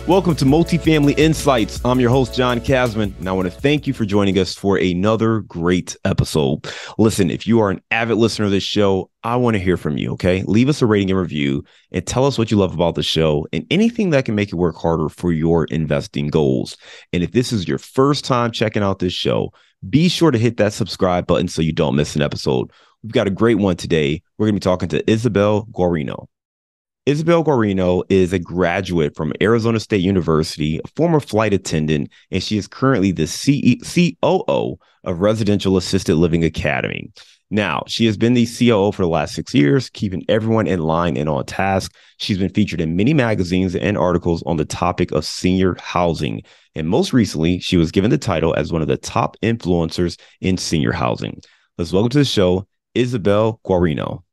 Welcome to Multifamily Insights. I'm your host, John Casman, and I want to thank you for joining us for another great episode. Listen, if you are an avid listener of this show, I want to hear from you, okay? Leave us a rating and review and tell us what you love about the show and anything that can make it work harder for your investing goals. And if this is your first time checking out this show, be sure to hit that subscribe button so you don't miss an episode. We've got a great one today. We're going to be talking to Isabelle Guarino. Isabelle Guarino is a graduate from Arizona State University, a former flight attendant, and she is currently the COO of Residential Assisted Living Academy. Now, she has been the COO for the last 6 years, keeping everyone in line and on task. She's been featured in many magazines and articles on the topic of senior housing. And most recently, she was given the title as one of the top influencers in senior housing. Let's welcome to the show, Isabelle Guarino.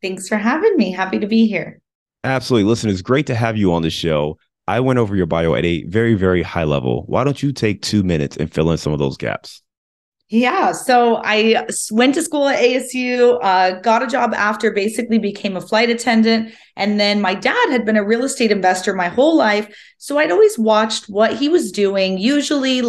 Thanks for having me. Happy to be here. Absolutely. Listen, it's great to have you on the show. I went over your bio at a very, very high level. Why don't you take 2 minutes and fill in some of those gaps? Yeah. So I went to school at ASU, got a job after, basically became a flight attendant. And then my dad had been a real estate investor my whole life. So I'd always watched what he was doing, usually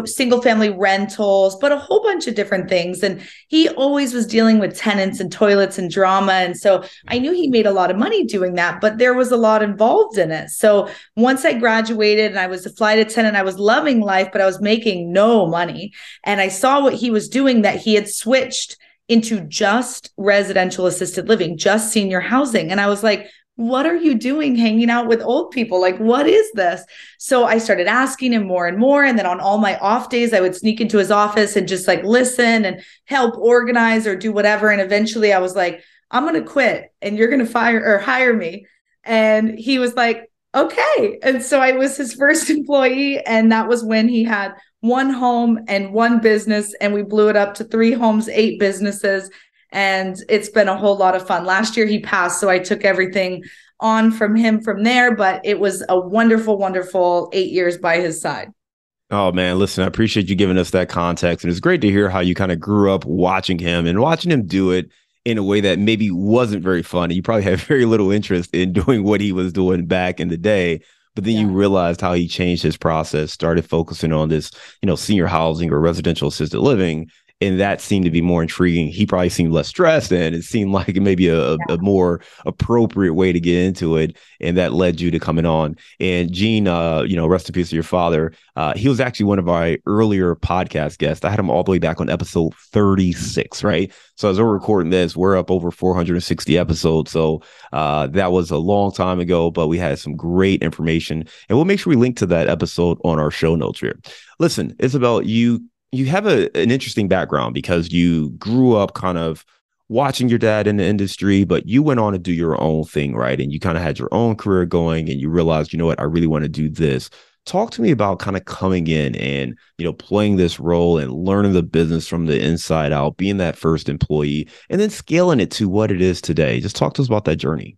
single family rentals, but a whole bunch of different things. And he always was dealing with tenants and toilets and drama. And so I knew he made a lot of money doing that, but there was a lot involved in it. So once I graduated and I was a flight attendant, I was loving life, but I was making no money. And I saw what he was doing, that he had switched into just residential assisted living, just senior housing. And I was like, what are you doing hanging out with old people? Like, what is this? So I started asking him more and more. And then on all my off days, I would sneak into his office and just listen and help organize or do whatever. And eventually I was like, I'm going to quit and you're going to hire me. And he was like, okay. And so I was his first employee. And that was when he had one home and one business. And we blew it up to 3 homes, 8 businesses. And it's been a whole lot of fun. Last year he passed, so I took everything on from him from there, but it was a wonderful, wonderful 8 years by his side. Oh, man, listen, I appreciate you giving us that context. And it's great to hear how you kind of grew up watching him do it in a way that maybe wasn't very fun. And you probably had very little interest in doing what he was doing back in the day. But then you realized how he changed his process, started focusing on this, senior housing or residential assisted living. And that seemed to be more intriguing. He probably seemed less stressed, and it seemed like maybe a more appropriate way to get into it. And that led you to coming on. And Gene, rest in peace to your father. He was actually one of our earlier podcast guests. I had him all the way back on episode 36, right? So as we're recording this, we're up over 460 episodes. So that was a long time ago, but we had some great information. And we'll make sure we link to that episode on our show notes here. Listen, Isabelle, you have an interesting background because you grew up kind of watching your dad in the industry, but you went on to do your own thing, right? And you kind of had your own career going and you realized, you know what, I really want to do this. Talk to me about kind of coming in and, playing this role and learning the business from the inside out, being that first employee, and then scaling it to what it is today. Just talk to us about that journey.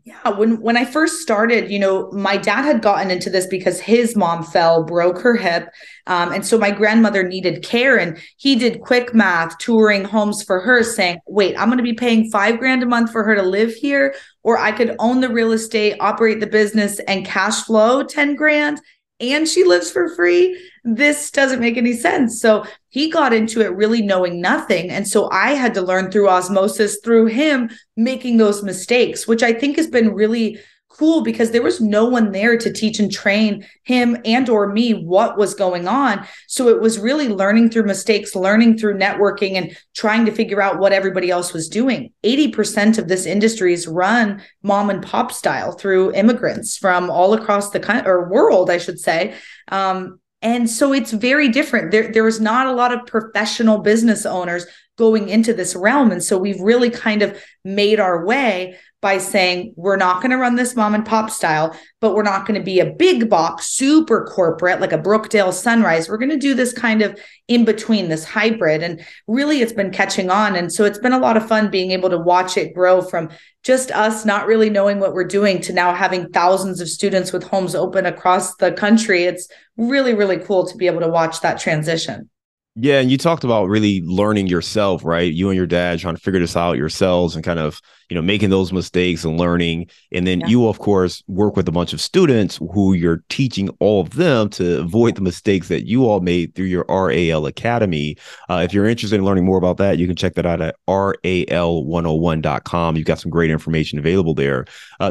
Yeah, when I first started, my dad had gotten into this because his mom broke her hip. And so my grandmother needed care, and he did quick math, touring homes for her, saying, wait, I'm going to be paying $5,000 a month for her to live here, or I could own the real estate, operate the business, and cash flow $10,000. And she lives for free. This doesn't make any sense. So he got into it really knowing nothing. And so I had to learn through osmosis, through him making those mistakes, which I think has been really cool because there was no one there to teach and train him and or me what was going on. So it was really learning through mistakes, learning through networking, and trying to figure out what everybody else was doing. 80% of this industry is run mom and pop style through immigrants from all across the country or world, I should say. And so it's very different. There was not a lot of professional business owners going into this realm. And so we've really kind of made our way by saying, we're not going to run this mom and pop style, but we're not going to be a big box, super corporate, like a Brookdale Sunrise. We're going to do this kind of in between, this hybrid. And really, it's been catching on. And so it's been a lot of fun being able to watch it grow from just us not really knowing what we're doing to now having thousands of students with homes open across the country. It's really, really cool to be able to watch that transition. Yeah, and you talked about really learning yourself, right? You and your dad trying to figure this out yourselves and kind of, making those mistakes and learning. And then Yeah. you, of course, work with a bunch of students who you're teaching all of them to avoid the mistakes that you all made through your RAL Academy. If you're interested in learning more about that, you can check that out at ral101.com. You've got some great information available there.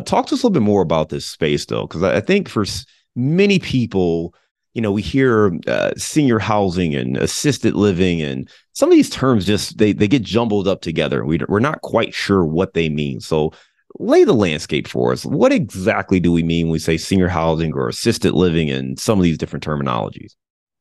Talk to us a little bit more about this space, though, because I think for many people, we hear senior housing and assisted living, and some of these terms just they get jumbled up together. We're not quite sure what they mean. So lay the landscape for us. What exactly do we mean when we say senior housing or assisted living and some of these different terminologies?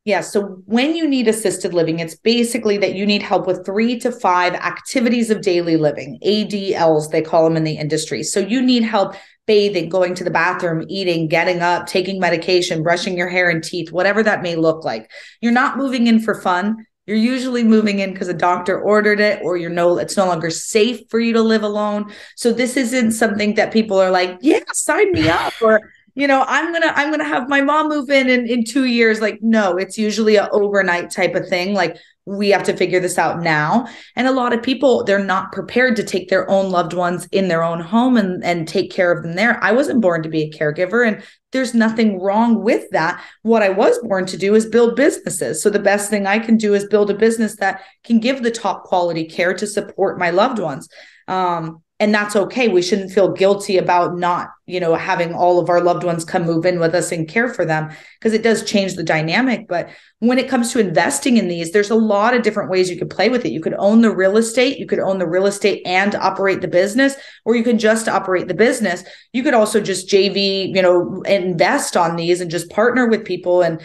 Yeah. So when you need assisted living, it's basically that you need help with 3 to 5 activities of daily living, ADLs, they call them in the industry. So you need help bathing, going to the bathroom, eating, getting up, taking medication, brushing your hair and teeth, whatever that may look like. You're not moving in for fun. You're usually moving in because a doctor ordered it, or it's no longer safe for you to live alone. So this isn't something that people are like, yeah, sign me up, or I'm gonna have my mom move in 2 years. Like, no, it's usually an overnight type of thing. Like, we have to figure this out now. And a lot of people, they're not prepared to take their own loved ones in their own home and take care of them there. I wasn't born to be a caregiver, and there's nothing wrong with that. What I was born to do is build businesses. So the best thing I can do is build a business that can give the top quality care to support my loved ones. And that's okay. We shouldn't feel guilty about not, having all of our loved ones come move in with us and care for them, because it does change the dynamic. But when it comes to investing in these, there's a lot of different ways you could play with it. You could own the real estate. You could own the real estate and operate the business, or you can just operate the business. You could also just JV, invest on these and just partner with people and,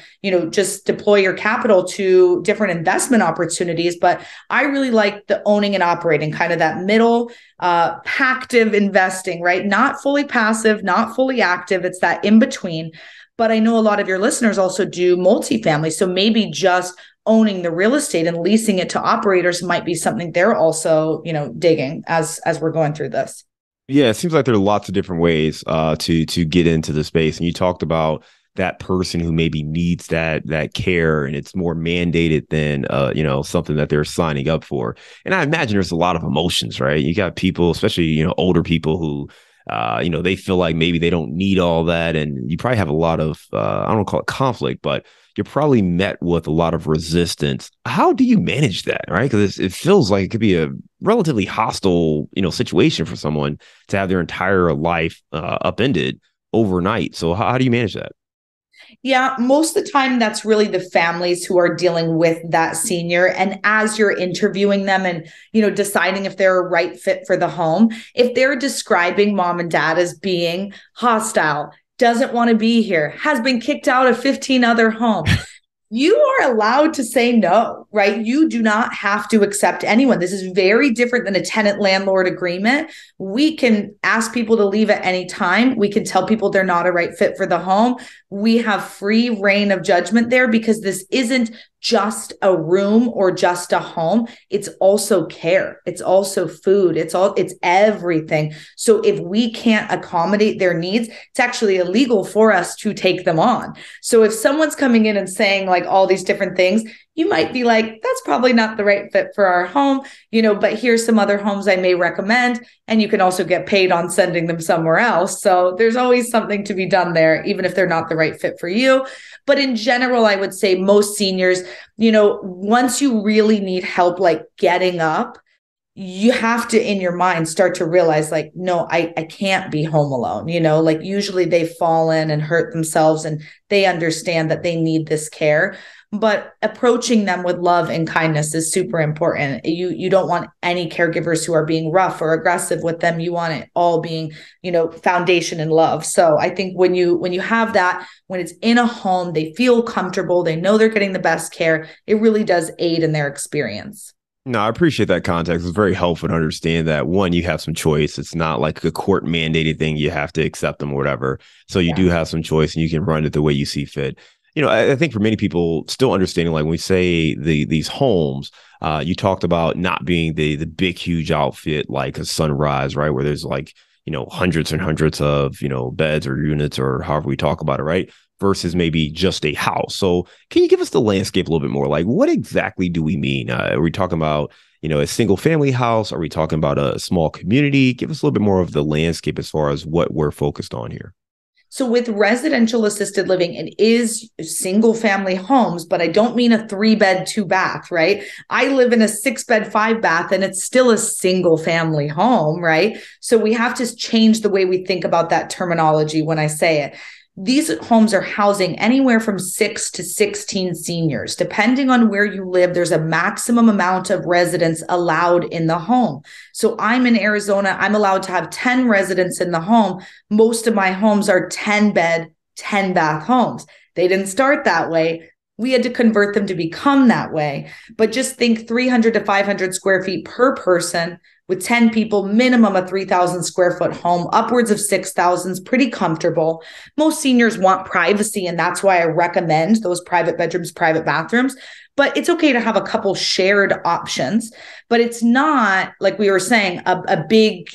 just deploy your capital to different investment opportunities. But I really like the owning and operating, kind of that middle active investing, right? Not fully passive, not fully active. It's that in between. But I know a lot of your listeners also do multifamily. So maybe just owning the real estate and leasing it to operators might be something they're also, digging as we're going through this. Yeah, it seems like there are lots of different ways to get into the space. And you talked about that person who maybe needs that care, and it's more mandated than something that they're signing up for. And I imagine there's a lot of emotions, right? You got people, especially older people who they feel like maybe they don't need all that, and you probably have a lot of I don't call it conflict, but you're probably met with a lot of resistance. How do you manage that, right? Because it feels like it could be a relatively hostile situation for someone to have their entire life upended overnight. So how do you manage that? Yeah, most of the time that's really the families who are dealing with that senior. And as you're interviewing them and, deciding if they're a right fit for the home, if they're describing mom and dad as being hostile, doesn't want to be here, has been kicked out of 15 other homes, you are allowed to say no, right? You do not have to accept anyone. This is very different than a tenant landlord agreement. We can ask people to leave at any time. We can tell people they're not a right fit for the home. We have free reign of judgment there, because this isn't just a room or just a home. It's also care. It's also food. It's everything. So if we can't accommodate their needs, it's actually illegal for us to take them on. So if someone's coming in and saying like all these different things, you might be like, that's probably not the right fit for our home, but here's some other homes I may recommend. And you can also get paid on sending them somewhere else. So there's always something to be done there, even if they're not the right fit for you. But in general, I would say most seniors, once you really need help, like getting up, you have to, in your mind, start to realize like, no, I can't be home alone. Like usually they've fallen and hurt themselves and they understand that they need this care. But approaching them with love and kindness is super important. You don't want any caregivers who are being rough or aggressive with them. You want it all being, foundation and love. So I think when you have that, when it's in a home, they feel comfortable, they know they're getting the best care, it really does aid in their experience. No, I appreciate that context. It's very helpful to understand that, one, you have some choice. It's not like a court mandated thing. You have to accept them or whatever. So you do have some choice and you can run it the way you see fit. I think for many people still understanding, like when we say these homes, you talked about not being the big, huge outfit like a Sunrise, right? Where there's like, hundreds and hundreds of, beds or units or however we talk about it, right? versus maybe just a house. So can you give us the landscape a little bit more? Like, what exactly do we mean? Are we talking about, a single family house? Are we talking about a small community? Give us a little bit more of the landscape as far as what we're focused on here. So with residential assisted living, it is single family homes, but I don't mean a 3-bed, 2-bath, right? I live in a 6-bed, 5-bath, and it's still a single family home, right? So we have to change the way we think about that terminology when I say it. These homes are housing anywhere from 6 to 16 seniors. Depending on where you live, there's a maximum amount of residents allowed in the home. So I'm in Arizona. I'm allowed to have 10 residents in the home. Most of my homes are 10-bed, 10-bath homes. They didn't start that way. We had to convert them to become that way. But just think 300 to 500 square feet per person with 10 people, minimum a 3,000 square foot home, upwards of 6,000 is pretty comfortable. Most seniors want privacy, and that's why I recommend those private bedrooms, private bathrooms. But it's okay to have a couple shared options, but it's not, like we were saying, a big,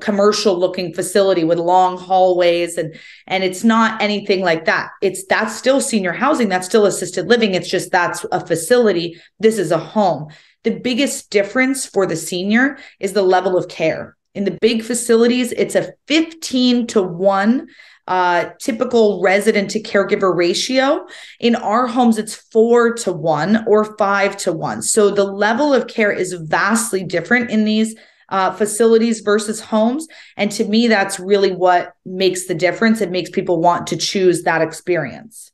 commercial looking facility with long hallways, and it's not anything like that. That's still senior housing, that's still assisted living. It's just that's a facility. This is a home. The biggest difference for the senior is the level of care. In the big facilities, it's a 15-to-1 typical resident to caregiver ratio. In our homes, it's 4-to-1 or 5-to-1. So the level of care is vastly different in these facilities versus homes. And to me, that's really what makes the difference. It makes people want to choose that experience.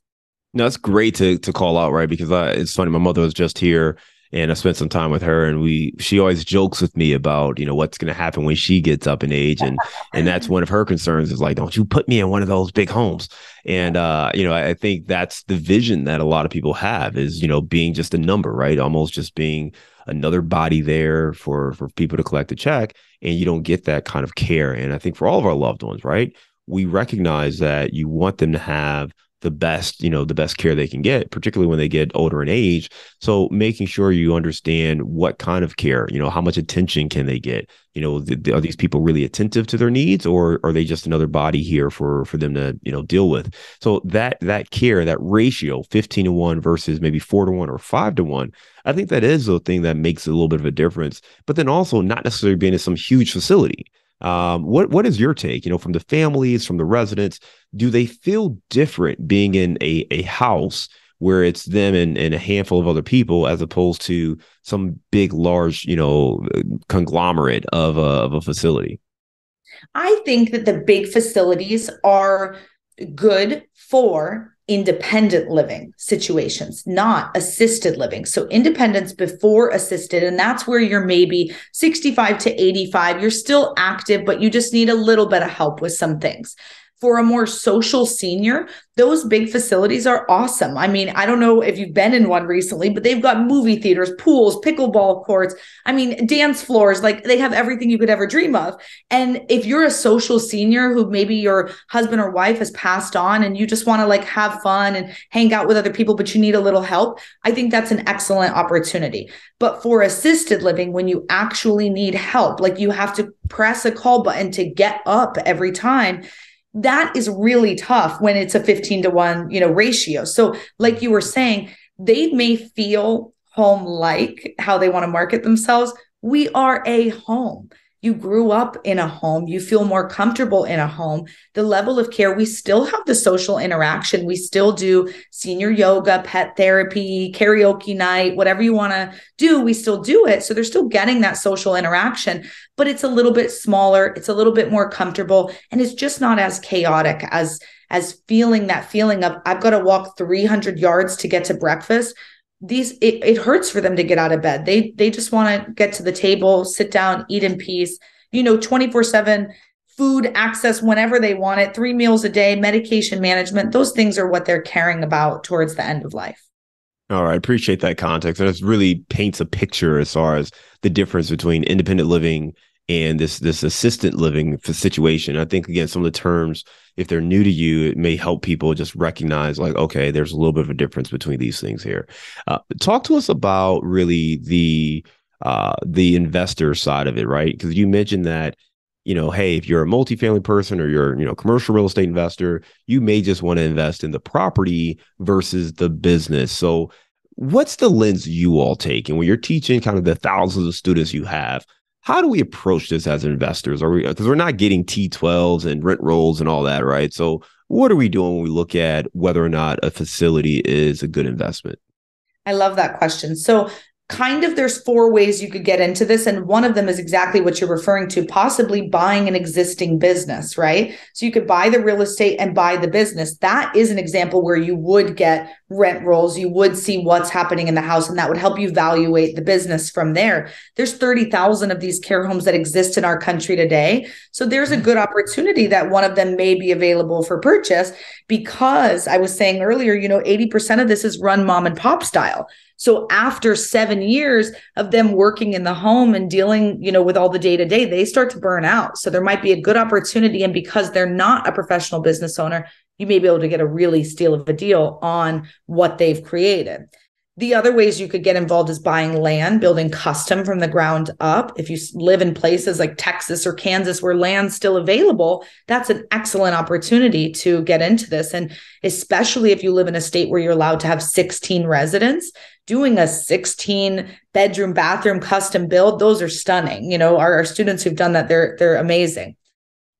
No, it's great to call out, right? Because it's funny, my mother was just here. And I spent some time with her, and she always jokes with me about, what's going to happen when she gets up in age. And that's one of her concerns is like, don't you put me in one of those big homes. And, I think that's the vision that a lot of people have is, being just a number, right? Almost just being another body there for people to collect a check. And you don't get that kind of care. And I think for all of our loved ones, right, we recognize that you want them to have the best care they can get, particularly when they get older in age. So making sure you understand what kind of care, how much attention can they get? Are these people really attentive to their needs, or are they just another body here for them to, deal with? So that care, that ratio, 15-to-1 versus maybe 4-to-1 or 5-to-1, I think that is the thing that makes a little bit of a difference. But then also not necessarily being in some huge facility. What is your take, from the families, from the residents? Do they feel different being in a house where it's them and a handful of other people as opposed to some big, large, conglomerate of a facility? I think that the big facilities are good for independent living situations, not assisted living. So independence before assisted, and that's where you're maybe 65 to 85. You're still active, but you just need a little bit of help with some things. For a more social senior, those big facilities are awesome. I mean, I don't know if you've been in one recently, but they've got movie theaters, pools, pickleball courts. I mean, dance floors, like they have everything you could ever dream of. And if you're a social senior who maybe your husband or wife has passed on and you just want to like have fun and hang out with other people, but you need a little help, I think that's an excellent opportunity. But for assisted living, when you actually need help, like you have to press a call button to get up every time, that is really tough when it's a 15-to-1, ratio. So like you were saying, they may feel home-like how they want to market themselves. We are a home. You grew up in a home. You feel more comfortable in a home. The level of care, we still have the social interaction. We still do senior yoga, pet therapy, karaoke night, whatever you want to do, we still do it. So they're still getting that social interaction, but it's a little bit smaller. It's a little bit more comfortable. And it's just not as chaotic as feeling that feeling of, I've got to walk 300 yards to get to breakfast. It hurts for them to get out of bed. They just want to get to the table, sit down, eat in peace, 24/7 food access whenever they want it, 3 meals a day, medication management. Those things are what they're caring about towards the end of life. All right. I appreciate that context. And it really paints a picture as far as the difference between independent living and this assistant living situation. I think, again, some of the terms, if they're new to you, it may help people just recognize like, okay, there's a little bit of a difference between these things here. Talk to us about really the investor side of it, right? Because you mentioned that hey, if you're a multifamily person or you're, commercial real estate investor, you may just want to invest in the property versus the business. So what's the lens you all take? And when you're teaching kind of the thousands of students you have, how do we approach this as investors? Are we, because we're not getting T12s and rent rolls and all that, right? So what are we doing when we look at whether or not a facility is a good investment? I love that question. So kind of there's four ways you could get into this. And one of them is exactly what you're referring to, possibly buying an existing business, right? So you could buy the real estate and buy the business. That is an example where you would get rent rolls. You would see what's happening in the house, and that would help you evaluate the business from there. There's 30,000 of these care homes that exist in our country today. So there's a good opportunity that one of them may be available for purchase, because I was saying earlier, 80% of this is run mom and pop style. So after 7 years of them working in the home and dealing, with all the day-to-day, they start to burn out. So there might be a good opportunity. And because they're not a professional business owner, you may be able to get a really steal of a deal on what they've created. The other ways you could get involved is buying land, building custom from the ground up. If you live in places like Texas or Kansas where land's still available, that's an excellent opportunity to get into this. And especially if you live in a state where you're allowed to have 16 residents, doing a 16 bedroom, bathroom custom build, those are stunning. Our students who've done that, they're amazing.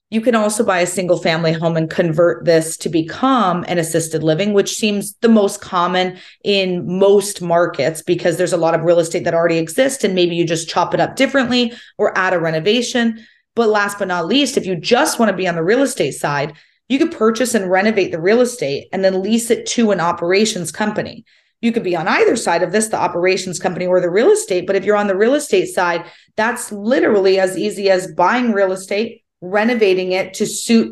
You can also buy a single family home and convert this to become an assisted living, which seems the most common in most markets because there's a lot of real estate that already exists, and maybe you just chop it up differently or add a renovation. But last but not least, if you just want to be on the real estate side, you could purchase and renovate the real estate and then lease it to an operations company. You could be on either side of this, the operations company or the real estate. But if you're on the real estate side, that's literally as easy as buying real estate, renovating it to suit,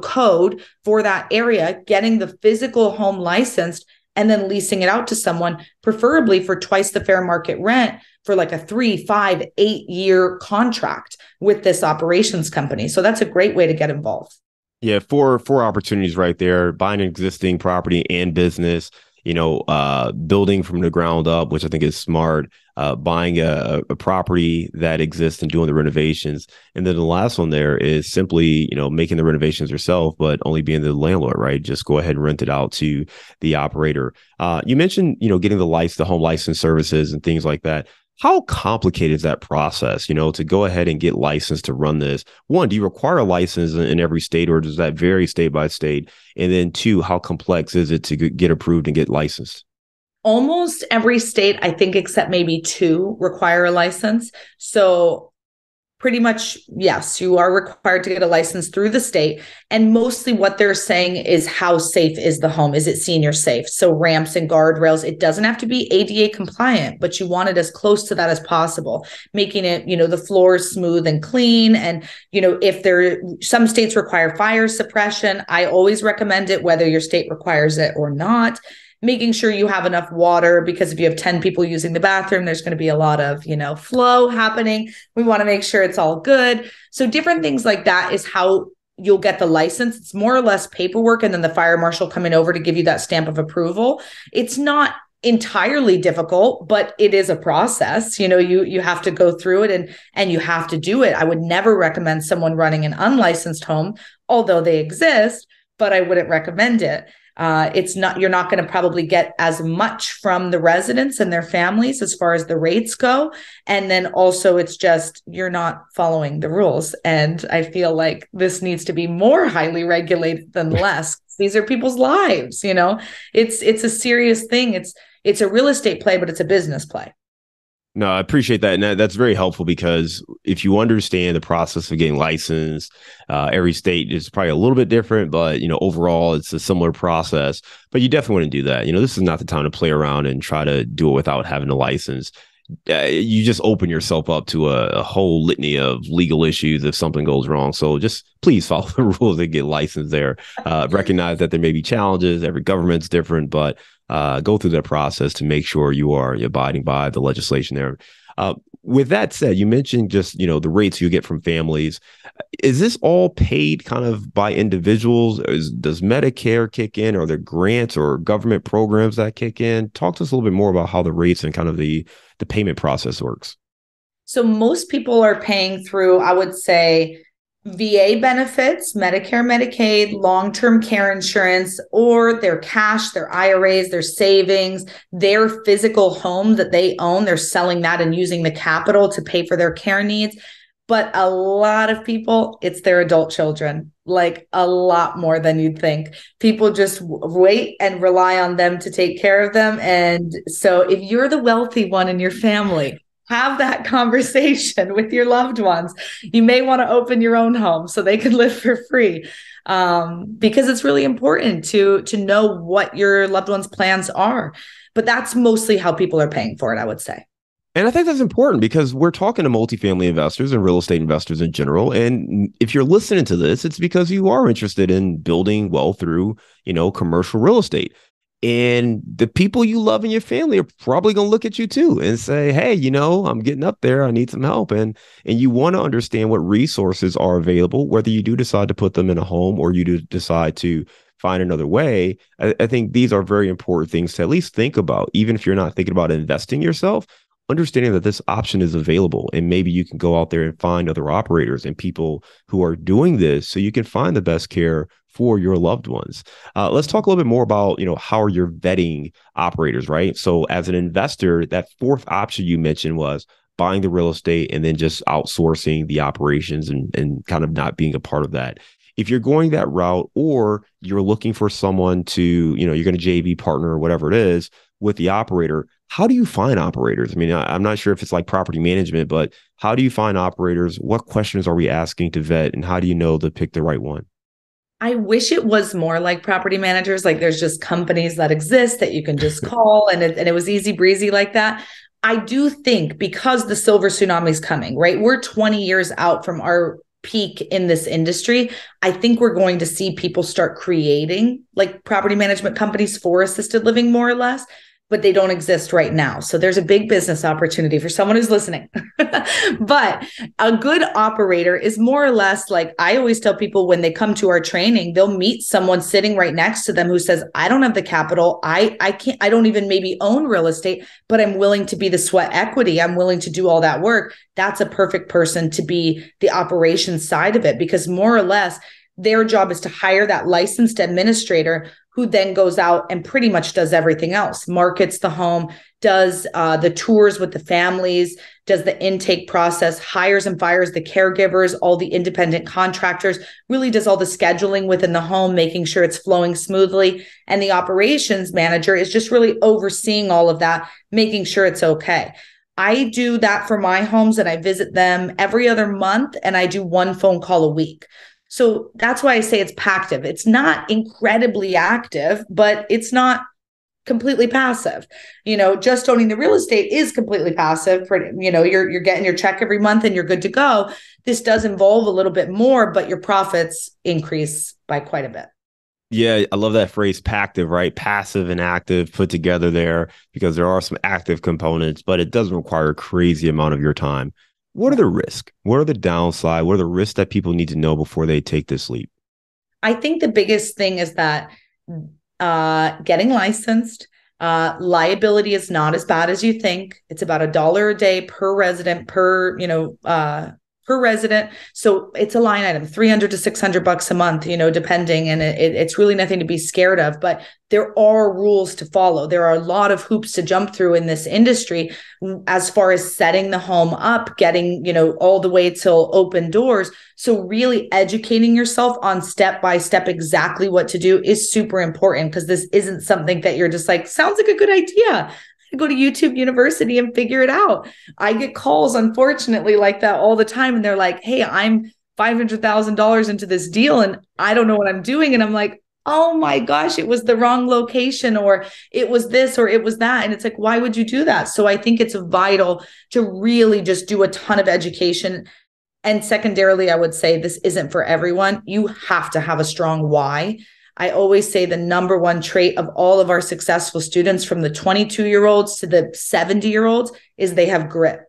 code for that area, getting the physical home licensed, and then leasing it out to someone, preferably for twice the fair market rent for like a 3, 5, 8 year contract with this operations company. So that's a great way to get involved. Yeah, four opportunities right there: buying an existing property and business, building from the ground up, which I think is smart, buying a property that exists and doing the renovations. And then the last one there is simply, making the renovations yourself, but only being the landlord, right? Just go ahead and rent it out to the operator. You mentioned, getting the home license services and things like that. How complicated is that process, to go ahead and get licensed to run this? One, do you require a license in every state, or does that vary state by state? And then two, how complex is it to get approved and get licensed? Almost every state, I think, except maybe 2, require a license. So pretty much, yes, you are required to get a license through the state. And mostly what they're saying is, how safe is the home? Is it senior safe? So ramps and guardrails. It doesn't have to be ADA compliant, but you want it as close to that as possible, making it, the floors smooth and clean. And, some states require fire suppression. I always recommend it, whether your state requires it or not. Making sure you have enough water, because if you have 10 people using the bathroom, there's going to be a lot of, flow happening. We want to make sure it's all good. So different things like that is how you'll get the license. It's more or less paperwork, and then the fire marshal coming over to give you that stamp of approval. It's not entirely difficult, but it is a process. You have to go through it and you have to do it. I would never recommend someone running an unlicensed home, although they exist, but I wouldn't recommend it. You're not going to probably get as much from the residents and their families as far as the rates go. And then also it's just, you're not following the rules. And I feel like this needs to be more highly regulated than less. These are people's lives, it's a serious thing. It's a real estate play, but it's a business play. No, I appreciate that. And that's very helpful, because if you understand the process of getting licensed, every state is probably a little bit different, but, overall it's a similar process. But you definitely want to do that. This is not the time to play around and try to do it without having a license. You just open yourself up to a whole litany of legal issues if something goes wrong. So just please follow the rules and get licensed there. Recognize that there may be challenges. Every government's different, but go through that process to make sure you are abiding by the legislation there. With that said, you mentioned just, the rates you get from families. Is this all paid kind of by individuals? Does Medicare kick in? Are there grants or government programs that kick in? Talk to us a little bit more about how the rates and kind of the payment process works. So most people are paying through, I would say, VA benefits, Medicare, Medicaid, long-term care insurance, or their cash, their IRAs, their savings, their physical home that they own. They're selling that and using the capital to pay for their care needs. But a lot of people, it's their adult children, like a lot more than you'd think. People just wait and rely on them to take care of them. And so if you're the wealthy one in your family, have that conversation with your loved ones. You may want to open your own home so they can live for free, because it's really important to know what your loved ones' plans are. But that's mostly how people are paying for it, I would say. And I think that's important because we're talking to multifamily investors and real estate investors in general. And if you're listening to this, it's because you are interested in building wealth through, commercial real estate. And the people you love in your family are probably going to look at you too and say, hey, I'm getting up there. I need some help. And you want to understand what resources are available, whether you do decide to put them in a home or you do decide to find another way. I think these are very important things to at least think about, even if you're not thinking about investing yourself. Understanding that this option is available, and maybe you can go out there and find other operators and people who are doing this so you can find the best care for your loved ones. Let's talk a little bit more about, how are you vetting operators, right? So as an investor, that fourth option you mentioned was buying the real estate and then just outsourcing the operations and kind of not being a part of that. If you're going that route, or you're looking for someone to, you're going to JV partner or whatever it is with the operator, how do you find operators? I mean, I'm not sure if it's like property management, but how do you find operators? What questions are we asking to vet? And how do you know to pick the right one? I wish it was more like property managers. Like there's just companies that exist that you can just call and it was easy breezy like that. I do think because the silver tsunami is coming, right? We're 20 years out from our peak in this industry. I think we're going to see people start creating like property management companies for assisted living, more or less, but they don't exist right now. So there's a big business opportunity for someone who's listening. But a good operator is more or less like, I always tell people when they come to our training, they'll meet someone sitting right next to them who says, I don't have the capital. I can't, I don't even maybe own real estate, but I'm willing to be the sweat equity. I'm willing to do all that work. That's a perfect person to be the operations side of it, because more or less their job is to hire that licensed administrator who then goes out and pretty much does everything else, markets the home, does the tours with the families, does the intake process, hires and fires the caregivers, all the independent contractors, really does all the scheduling within the home, making sure it's flowing smoothly. And the operations manager is just really overseeing all of that, making sure it's okay. I do that for my homes and I visit them every other month and I do one phone call a week. So that's why I say it's passive. It's not incredibly active, but it's not completely passive. Just owning the real estate is completely passive. You're getting your check every month and you're good to go. This does involve a little bit more, but your profits increase by quite a bit. Yeah, I love that phrase, passive, right? Passive and active put together there, because there are some active components, but it doesn't require a crazy amount of your time. What are the risks? What are the downside? What are the risks that people need to know before they take this leap? I think the biggest thing is that getting licensed, liability is not as bad as you think. It's about $1 a day per resident, per resident. So it's a line item, $300 to $600 a month, depending. And it's really nothing to be scared of, but there are rules to follow. There are a lot of hoops to jump through in this industry as far as setting the home up, getting, all the way till open doors. So really educating yourself on step by step exactly what to do is super important, because this isn't something that you're just like, sounds like a good idea. Go to YouTube University and figure it out. I get calls, unfortunately, like that all the time. And they're like, hey, I'm $500,000 into this deal and I don't know what I'm doing. And I'm like, oh my gosh, it was the wrong location, or it was this, or it was that. And it's like, why would you do that? So I think it's vital to really just do a ton of education. And secondarily, I would say this isn't for everyone. You have to have a strong why. I always say the number one trait of all of our successful students, from the 22-year-olds to the 70-year-olds, is they have grit.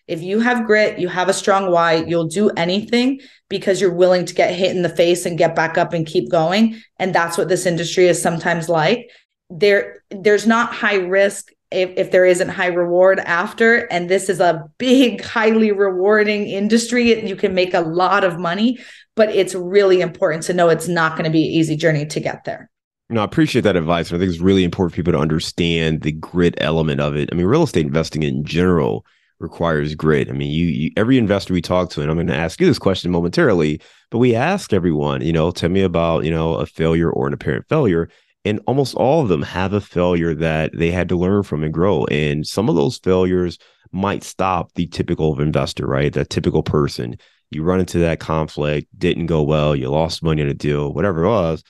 If you have grit, you have a strong why, you'll do anything because you're willing to get hit in the face and get back up and keep going. And that's what this industry is sometimes like. There's not high risk if there isn't high reward after. And this is a big, highly rewarding industry. You can make a lot of money, but it's really important to know it's not going to be an easy journey to get there. No, I appreciate that advice. And I think it's really important for people to understand the grit element of it. I mean, real estate investing in general requires grit. I mean, every investor we talk to, and I'm going to ask you this question momentarily, but we ask everyone, tell me about, a failure or an apparent failure. And almost all of them have a failure that they had to learn from and grow. And some of those failures might stop the typical investor, right? That typical person. You run into that conflict, didn't go well, you lost money on a deal, whatever it was.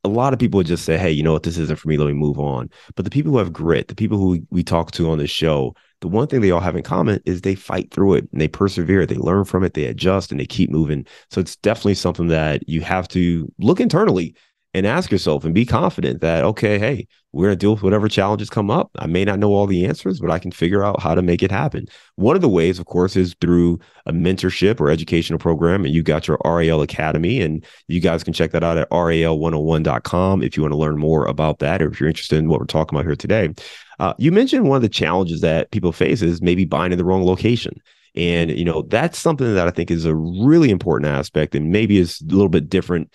A lot of people would just say, hey, you know what, this isn't for me, let me move on. But the people who have grit, the people who we talk to on this show, the one thing they all have in common is they fight through it and they persevere, they learn from it, they adjust, and they keep moving. So it's definitely something that you have to look internally and ask yourself and be confident that, okay, hey, we're going to deal with whatever challenges come up. I may not know all the answers, but I can figure out how to make it happen. One of the ways, of course, is through a mentorship or educational program. And you got your RAL Academy, and you guys can check that out at ral101.com if you want to learn more about that, or if you're interested in what we're talking about here today. You mentioned one of the challenges that people face is maybe buying in the wrong location. And, that's something that I think is a really important aspect, and maybe is a little bit different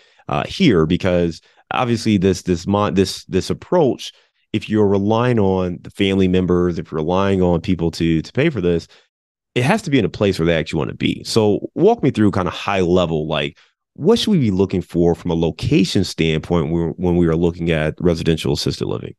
here, because obviously this approach, if you're relying on the family members, if you're relying on people to pay for this, it has to be in a place where they actually want to be. So walk me through kind of high level, like what should we be looking for from a location standpoint when we are looking at residential assisted living?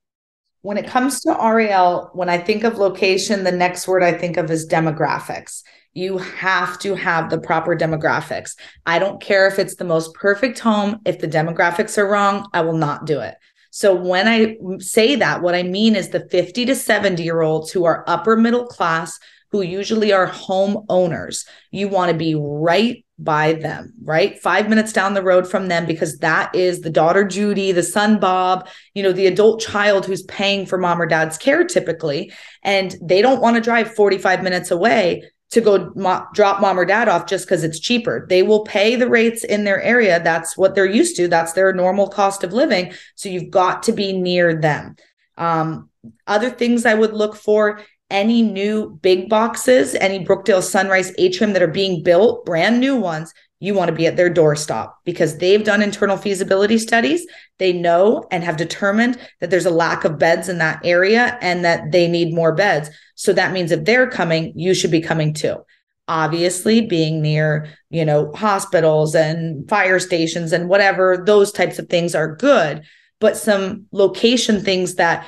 When it comes to REL, when I think of location, the next word I think of is demographics. You have to have the proper demographics. I don't care if it's the most perfect home. If the demographics are wrong, I will not do it. So when I say that, what I mean is the 50 to 70-year-olds who are upper middle class, who usually are home owners. You want to be right by them, right? 5 minutes down the road from them, because that is the daughter, Judy, the son, Bob, the adult child who's paying for mom or dad's care typically. And they don't want to drive 45 minutes away to go drop mom or dad off just because it's cheaper. They will pay the rates in their area. That's what they're used to. That's their normal cost of living. So you've got to be near them. Other things I would look for, any new big boxes, any Brookdale Sunrise Atrium that are being built, brand new ones, you want to be at their doorstop, because they've done internal feasibility studies. They know and have determined that there's a lack of beds in that area and that they need more beds. So that means if they're coming, you should be coming too. Obviously, being near, hospitals and fire stations and whatever, those types of things are good. But some location things that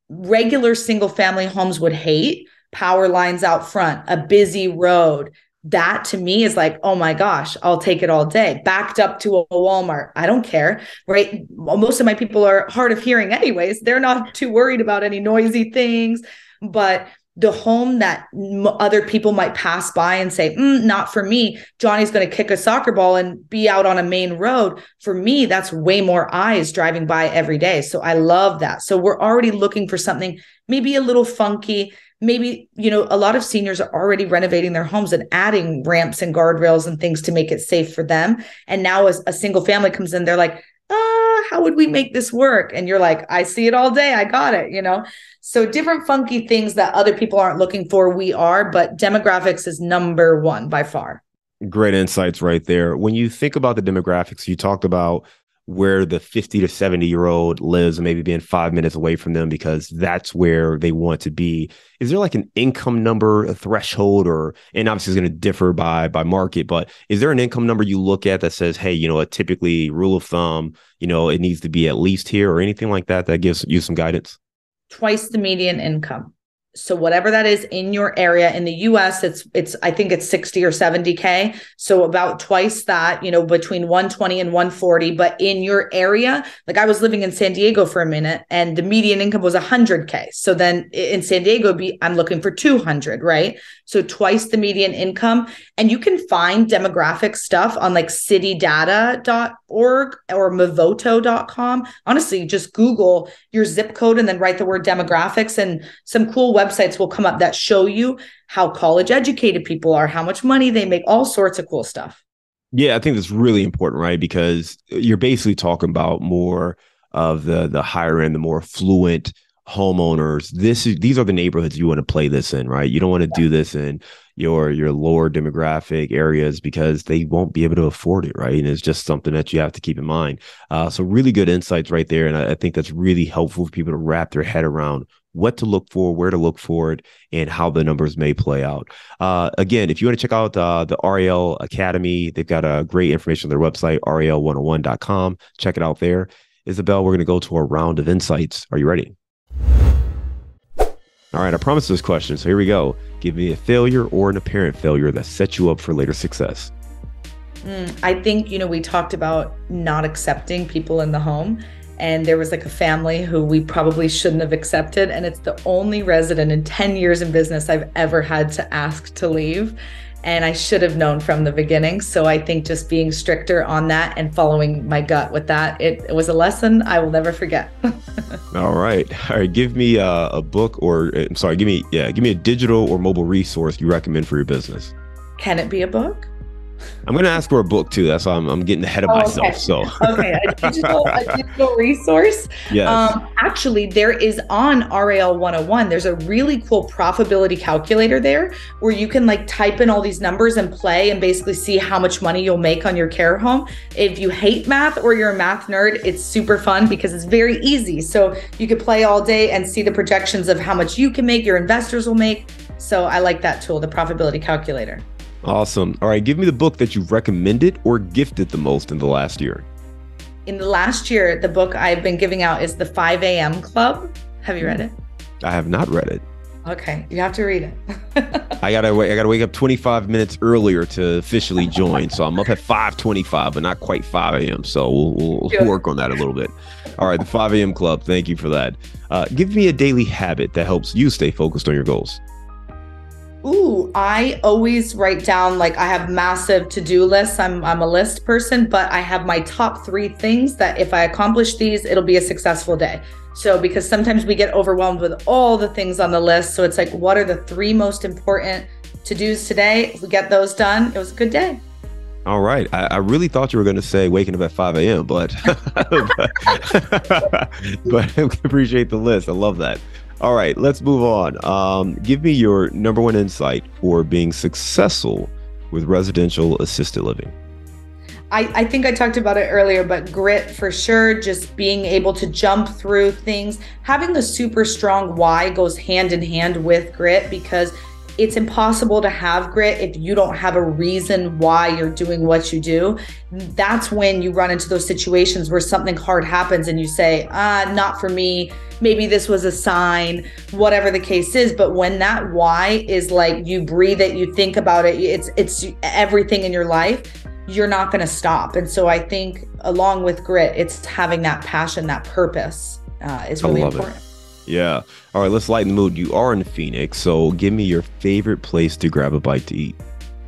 regular single family homes would hate, power lines out front, a busy road, that to me is like, oh my gosh, I'll take it all day. Backed up to a Walmart, I don't care, right? Most of my people are hard of hearing anyways. They're not too worried about any noisy things. But the home that other people might pass by and say, not for me. Johnny's going to kick a soccer ball and be out on a main road. For me, that's way more eyes driving by every day. So I love that. So we're already looking for something maybe a little funky. Maybe, a lot of seniors are already renovating their homes and adding ramps and guardrails and things to make it safe for them. And now as a single family comes in, they're like, how would we make this work? And you're like, I see it all day. I got it, So different funky things that other people aren't looking for, we are, but demographics is number one by far. Great insights right there. When you think about the demographics, you talked about where the 50 to 70-year-old lives, and maybe being 5 minutes away from them because that's where they want to be. Is there like an income number, a threshold, and obviously it's going to differ by market, but is there an income number you look at that says, hey, a typically rule of thumb, it needs to be at least here, or anything like that gives you some guidance? Twice the median income. So whatever that is in your area. In the US, it's I think it's 60 or 70K. So about twice that, between 120 and 140. But in your area, like I was living in San Diego for a minute and the median income was 100K. So then in San Diego, I'm looking for 200, right? So twice the median income. And you can find demographic stuff on like citydata.org or mavoto.com. Honestly, just Google your zip code and then write the word demographics, and some cool websites will come up that show you how college educated people are, how much money they make, all sorts of cool stuff. Yeah, I think that's really important, right? Because you're basically talking about more of the higher end, the more affluent homeowners, these are the neighborhoods you want to play this in, right? You don't want to do this in your lower demographic areas because they won't be able to afford it, right? And it's just something that you have to keep in mind. So really good insights right there. And I think that's really helpful for people to wrap their head around what to look for, where to look for it, and how the numbers may play out. Again, if you want to check out the RAL Academy, they've got great information on their website, RAL101.com. Check it out there. Isabelle, we're going to go to a round of insights. Are you ready? All right, I promised this question, so here we go. Give me a failure or an apparent failure that sets you up for later success. I think, we talked about not accepting people in the home. And there was like a family who we probably shouldn't have accepted. And it's the only resident in 10 years in business I've ever had to ask to leave. And I should have known from the beginning. So I think just being stricter on that and following my gut with that, it was a lesson I will never forget. All right. Give me a book give me a digital or mobile resource you recommend for your business. Can it be a book? I'm going to ask for a book too. That's why I'm getting ahead of myself. Okay. So okay, a digital resource. Yes. Actually, there is on RAL 101. There's a really cool profitability calculator there where you can like type in all these numbers and play and basically see how much money you'll make on your care home. If you hate math or you're a math nerd, it's super fun because it's very easy. So you could play all day and see the projections of how much you can make, your investors will make. So I like that tool, the profitability calculator. Awesome. All right. Give me the book that you've recommended or gifted the most in the last year. In the last year, the book I've been giving out is The 5 a.m. Club. Have you read it? I have not read it. Okay. You have to read it. I gotta wake up 25 minutes earlier to officially join. So I'm up at 5:25, but not quite 5 a.m. So we'll work on that a little bit. All right. The 5 a.m. Club. Thank you for that. Give me a daily habit that helps you stay focused on your goals. Ooh, I always write down, like I have massive to-do lists. I'm a list person, but I have my top 3 things that if I accomplish these, it'll be a successful day. So because sometimes we get overwhelmed with all the things on the list. So it's like, what are the 3 most important to-dos today? If we get those done, it was a good day. All right. I really thought you were going to say waking up at 5 a.m., but I appreciate the list. I love that. All right, let's move on. Give me your number 1 insight for being successful with residential assisted living. I think I talked about it earlier, but grit for sure, just being able to jump through things. Having a super strong why goes hand in hand with grit because it's impossible to have grit if you don't have a reason why you're doing what you do. That's when you run into those situations where something hard happens and you say, not for me. Maybe this was a sign, whatever the case is. But when that why is like you breathe it, you think about it, it's everything in your life, you're not going to stop. And so I think along with grit, it's having that passion, that purpose is really important. Yeah. All right, let's lighten the mood. You are in Phoenix, so give me your favorite place to grab a bite to eat.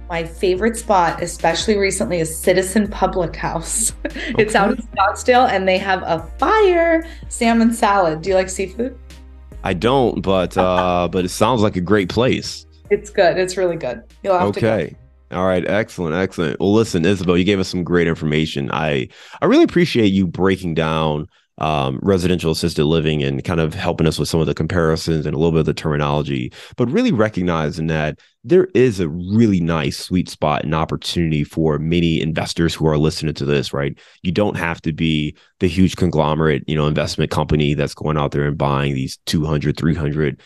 My favorite spot, especially recently, is Citizen Public House. It's out in Scottsdale, and they have a fire salmon salad. Do you like seafood? I don't, but it sounds like a great place. It's good. It's really good. You'll have to go. All right. Excellent. Well, listen, Isabelle, you gave us some great information. I really appreciate you breaking down residential assisted living and kind of helping us with some of the comparisons and a little bit of the terminology, but really recognizing that there is a really nice sweet spot and opportunity for many investors who are listening to this, right? You don't have to be the huge conglomerate, investment company that's going out there and buying these 200, 300,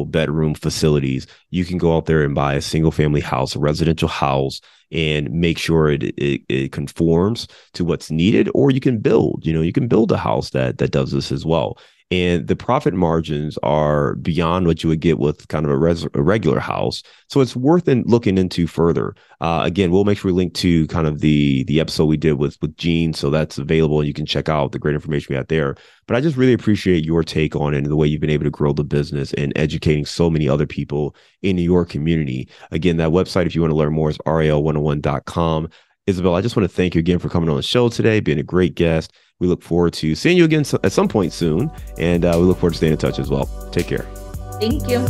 bedroom facilities. You can go out there and buy a single family house, a residential house, and make sure it conforms to what's needed, or you can build, you can build a house that does this as well. And the profit margins are beyond what you would get with kind of a regular house. So it's worth looking into further. Again, we'll make sure we link to kind of the episode we did with Gene. So that's available and you can check out the great information we got there. But I just really appreciate your take on it and the way you've been able to grow the business and educating so many other people in your community. Again, that website, if you want to learn more, is RAL101.com. Isabelle, I just want to thank you again for coming on the show today, being a great guest. We look forward to seeing you again at some point soon, and we look forward to staying in touch as well. Take care. Thank you.